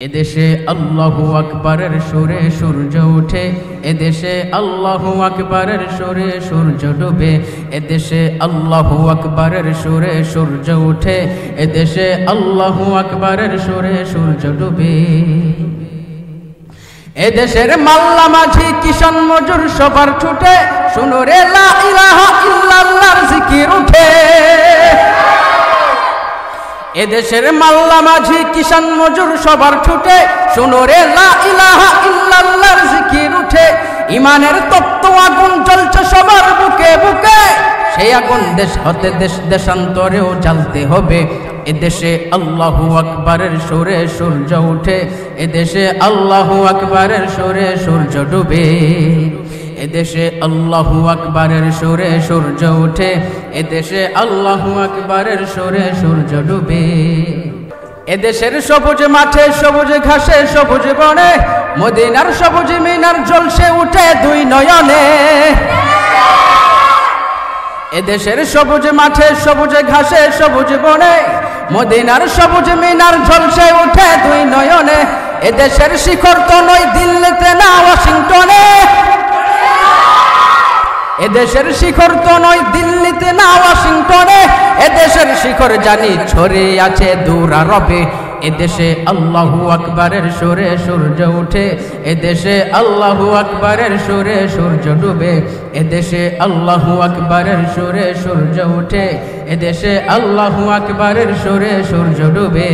এদেশে আল্লাহু আকবারের সুরে সূর্য ওঠে, এদেশে আল্লাহু আকবারের সুরে সূর্য ডুবে। এদেশে আল্লাহু আকবারের সুরে সূর্য ওঠে, এদেশে আল্লাহু আকবারের সুরে সূর্য ডুবে। এদেশের মাল্লা মাঝি কিষান মজুর সবার ছুটে, শুনো রে লা ইলাহা ইল্লাল্লাহর জিকির উঠে। এদেশের মাল্লা মাঝি কিষান মজুর সবার ছুটে, শুনো রে লা ইলাহা ইল্লাল্লাহর জিকির উঠে। ইমানের তপ্ত আগুন জ্বলছে সবার বুকে বুকে, সেই আগুন দেশ হতে দেশ দেশান্তরেও জ্বালতে হবে। এদেশে আল্লাহু আকবারের সুরে সূর্য ওঠে, এদেশে আল্লাহু আকবারের সুরে সূর্য ডুবে। এদেশে আল্লাহু আকবারের সুরে সূর্য ওঠে, এদেশে আল্লাহু আকবারের সুরে সূর্য ডুবে। এদেশের সবুজ মাঠে সবুজ ঘাসে সবুজ বনে, মদিনার সবুজ মিনার জ্বলছে উঠে দুই নয়নে। এদেশের সবুজ মাঠে সবুজ ঘাসে সবুজ বনে, মদিনার সবুজ মিনার ঝলসে উঠে দুই নয়নে। এদেশের শিখর তো নয় দিল্লিতে না ওয়াশিংটনে, এদেশের শিখর তো নয় দিল্লিতে না ওয়াশিংটনে, এদেশের শিখর জানি ছড়িয়ে আছে দূর আরবে। এদেশে আল্লাহু আকবারের সুরে সূর্য ওঠে, এদেশে আল্লাহু আকবারের সুরে সূর্য ডুবে। এদেশে আল্লাহু আকবারের সুরে সূর্য ওঠে, এদেশে আল্লাহু আকবারের সুরে সূর্য ডুবে।